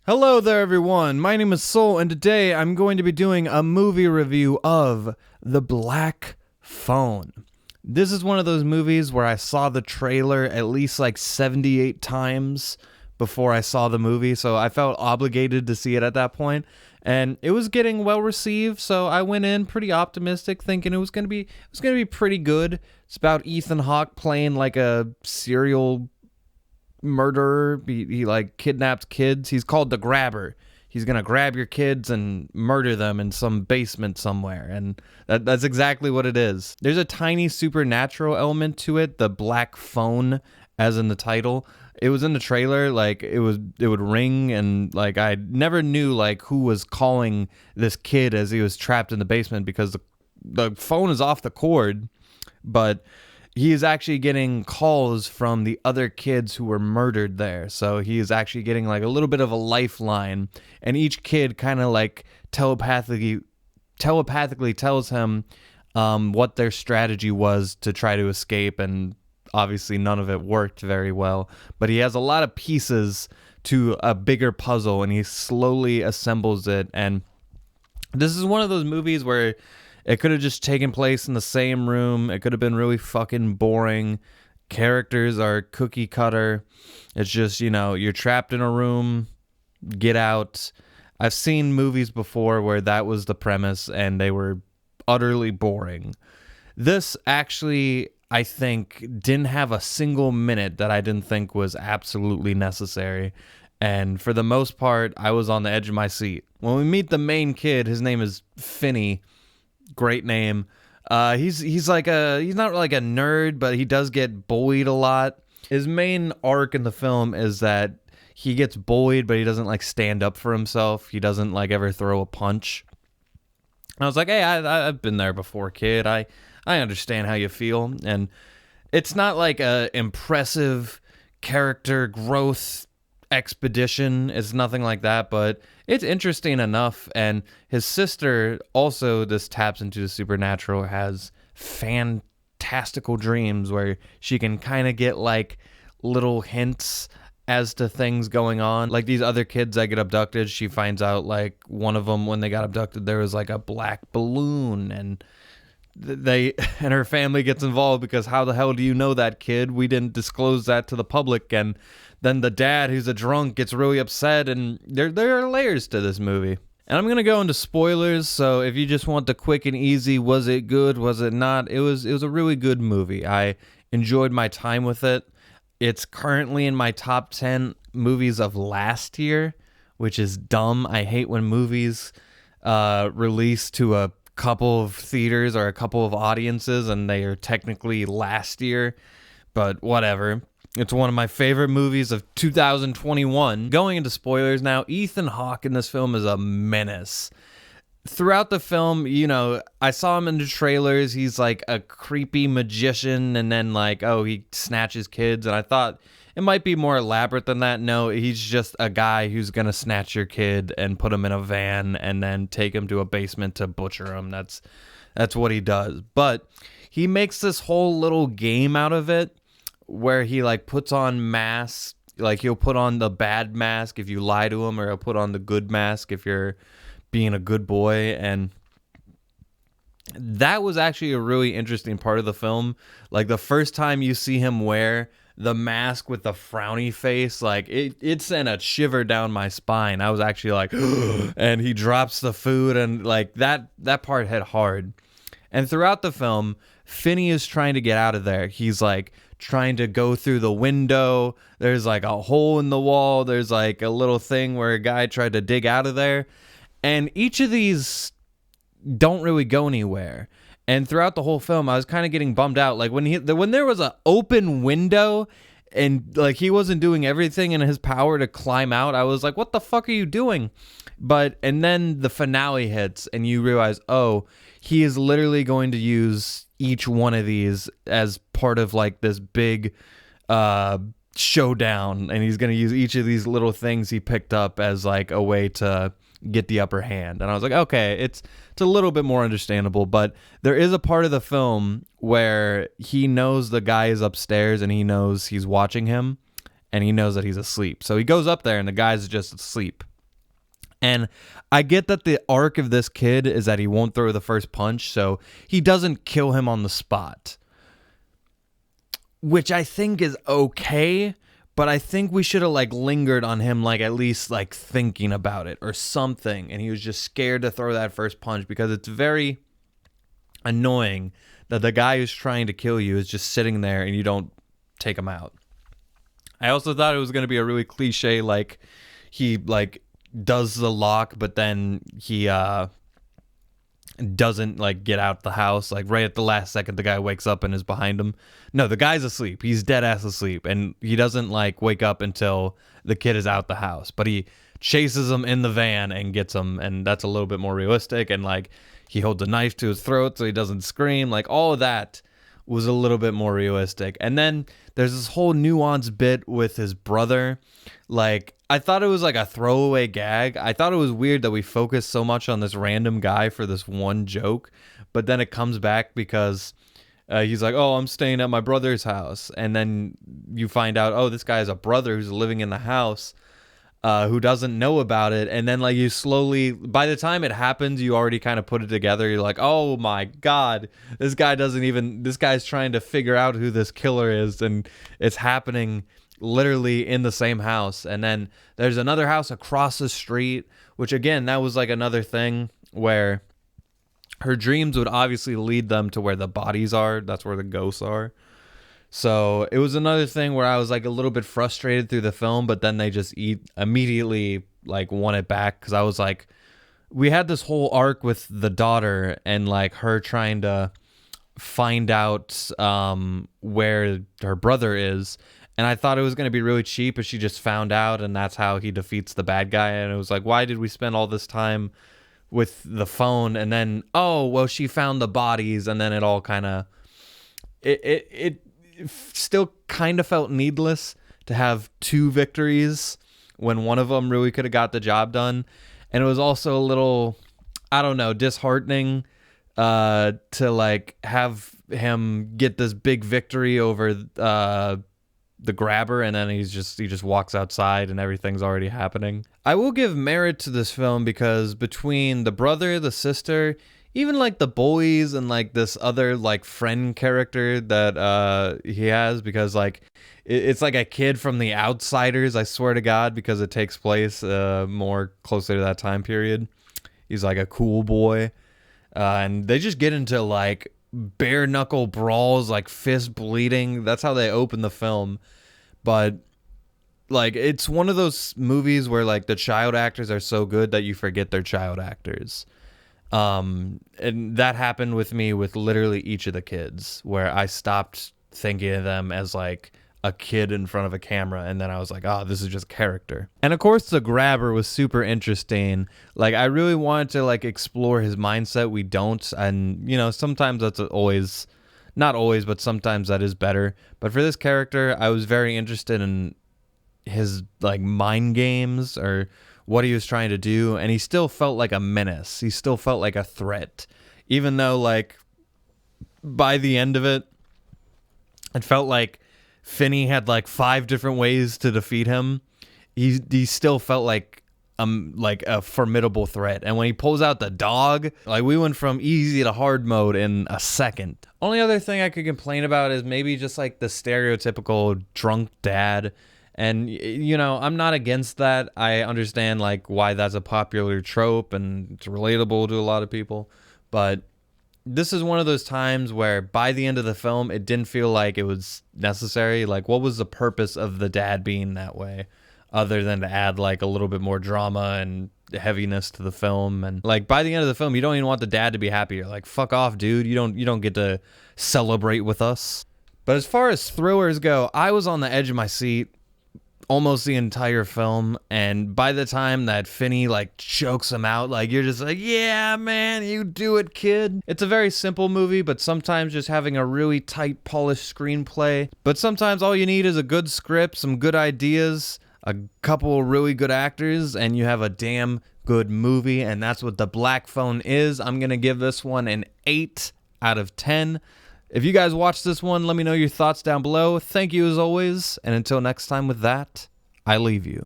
Hello there, everyone. My name is Soul, and today I'm going to be doing a movie review of The Black Phone. This is one of those movies where I saw the trailer at least like 78 times before I saw the movie, so I felt obligated to see it at that point. And it was getting well received, so I went in pretty optimistic, thinking it was gonna be pretty good. It's about Ethan Hawke playing like a serial murderer. He like kidnaps kids. He's called the Grabber. He's gonna grab your kids and murder them in some basement somewhere, and that's exactly what it is. There's a tiny supernatural element to it. The black phone, as in the title. It was in the trailer. Like it would ring, and like I never knew like who was calling this kid as he was trapped in the basement because the phone is off the cord, but he is actually getting calls from the other kids who were murdered there. So he is actually getting like a little bit of a lifeline, and each kid kind of like telepathically tells him what their strategy was to try to escape, and obviously none of it worked very well. But he has a lot of pieces to a bigger puzzle, and he slowly assembles it. And this is one of those movies where it could have just taken place in the same room. It could have been really fucking boring. Characters are cookie cutter. It's just, you're trapped in a room, get out. I've seen movies before where that was the premise and they were utterly boring. This actually, I think, didn't have a single minute that I didn't think was absolutely necessary. And for the most part, I was on the edge of my seat. When we meet the main kid, his name is Finney. Great name. He's not like a nerd, but he does get bullied a lot. His main arc in the film is that he gets bullied, but he doesn't like stand up for himself. He doesn't like ever throw a punch. And I was like, hey, I've been there before, kid. I understand how you feel. And it's not like a impressive character growth expedition. It's nothing like that, but it's interesting enough. And his sister also, this taps into the supernatural, has fantastical dreams where she can kind of get like little hints as to things going on. Like these other kids that get abducted, she finds out like one of them, when they got abducted, there was like a black balloon, and and her family gets involved because how the hell do you know that, kid? We didn't disclose that to the public. And then the dad, who's a drunk, gets really upset, and there are layers to this movie. And I'm going to go into spoilers, so if you just want the quick and easy, was it good, was it not, it was a really good movie. I enjoyed my time with it. It's currently in my top 10 movies of last year, which is dumb. I hate when movies release to a couple of theaters or a couple of audiences and they are technically last year, but whatever. It's one of my favorite movies of 2021. Going into spoilers now, Ethan Hawke in this film is a menace. Throughout the film, I saw him in the trailers. He's like a creepy magician, and then like, oh, he snatches kids, and I thought it might be more elaborate than that. No, he's just a guy who's gonna snatch your kid and put him in a van and then take him to a basement to butcher him. That's what he does. But he makes this whole little game out of it, where he like puts on masks. Like he'll put on the bad mask if you lie to him, or he'll put on the good mask if you're being a good boy. And that was actually a really interesting part of the film. Like the first time you see him wear the mask with the frowny face, like it sent a shiver down my spine. I was actually like, and he drops the food, and like that part hit hard. And throughout the film, Finney is trying to get out of there. He's like trying to go through the window. There's like a hole in the wall. There's like a little thing where a guy tried to dig out of there. And each of these don't really go anywhere. And throughout the whole film, I was kind of getting bummed out. Like when there was an open window and like he wasn't doing everything in his power to climb out, I was like, what the fuck are you doing? And then the finale hits and you realize, oh, he is literally going to use each one of these as part of like this big showdown. And he's going to use each of these little things he picked up as like a way to get the upper hand. And I was like, okay, it's a little bit more understandable. But there is a part of the film where he knows the guy is upstairs and he knows he's watching him and he knows that he's asleep. So he goes up there and the guy's just asleep. And I get that the arc of this kid is that he won't throw the first punch, so he doesn't kill him on the spot, which I think is okay, but I think we should have like lingered on him, like at least like thinking about it or something, and he was just scared to throw that first punch, because it's very annoying that the guy who's trying to kill you is just sitting there and you don't take him out. I also thought it was going to be a really cliche, like he like does the lock, but then he doesn't like get out the house, like right at the last second the guy wakes up and is behind him. No, the guy's asleep. He's dead ass asleep, and he doesn't like wake up until the kid is out the house, but he chases him in the van and gets him, and that's a little bit more realistic. And like he holds a knife to his throat so he doesn't scream. Like all of that was a little bit more realistic. And then there's this whole nuanced bit with his brother. Like I thought it was like a throwaway gag. I thought it was weird that we focused so much on this random guy for this one joke, but then it comes back because he's like, oh, I'm staying at my brother's house. And then you find out, oh, this guy has a brother who's living in the house who doesn't know about it. And then like you slowly, by the time it happens, you already kind of put it together. You're like, oh my God, this guy's trying to figure out who this killer is. And it's happening literally in the same house. And then there's another house across the street, which again, that was like another thing where her dreams would obviously lead them to where the bodies are. That's where the ghosts are. So it was another thing where I was like a little bit frustrated through the film, but then they just immediately like won it back. Cause I was like, we had this whole arc with the daughter and like her trying to find out where her brother is. And I thought it was going to be really cheap if she just found out and that's how he defeats the bad guy. And it was like, why did we spend all this time with the phone? And then, oh, well, she found the bodies. And then it all kind of, it still kind of felt needless to have two victories when one of them really could have got the job done. And it was also a little, I don't know, disheartening to like have him get this big victory over the grabber, and then he just walks outside and everything's already happening. I will give merit to this film because between the brother, the sister, even like the boys and like this other like friend character that he has, because like it's like a kid from The Outsiders, I swear to God, because it takes place more closer to that time period. He's like a cool boy, and they just get into like bare knuckle brawls, like fist bleeding. That's how they open the film. But like it's one of those movies where like the child actors are so good that you forget they're child actors. And that happened with me with literally each of the kids, where I stopped thinking of them as like a kid in front of a camera, and then I was like, oh, this is just character. And of course the grabber was super interesting. Like I really wanted to like explore his mindset. We don't, and you know, sometimes that's always, not always, but sometimes that is better. But for this character, I was very interested in his like mind games or what he was trying to do, and he still felt like a menace. He still felt like a threat, even though like by the end of it, it felt like Finney had like 5 different ways to defeat him. He still felt like a formidable threat. And when he pulls out the dog, like we went from easy to hard mode in a second. Only other thing I could complain about is maybe just like the stereotypical drunk dad. And you know, I'm not against that. I understand like why that's a popular trope and it's relatable to a lot of people, but this is one of those times where by the end of the film, it didn't feel like it was necessary. Like, what was the purpose of the dad being that way, other than to add like a little bit more drama and heaviness to the film? And like by the end of the film, you don't even want the dad to be happy. You're like, fuck off, dude. You don't get to celebrate with us. But as far as thrillers go, I was on the edge of my seat almost the entire film, and by the time that Finney like chokes him out, like you're just like, yeah man, you do it, kid. It's a very simple movie, but sometimes just having a really tight polished screenplay, but sometimes all you need is a good script, some good ideas, a couple really good actors, and you have a damn good movie. And that's what The Black Phone is. I'm gonna give this one an 8 out of 10. If you guys watch this one, let me know your thoughts down below. Thank you as always, and until next time with that, I leave you.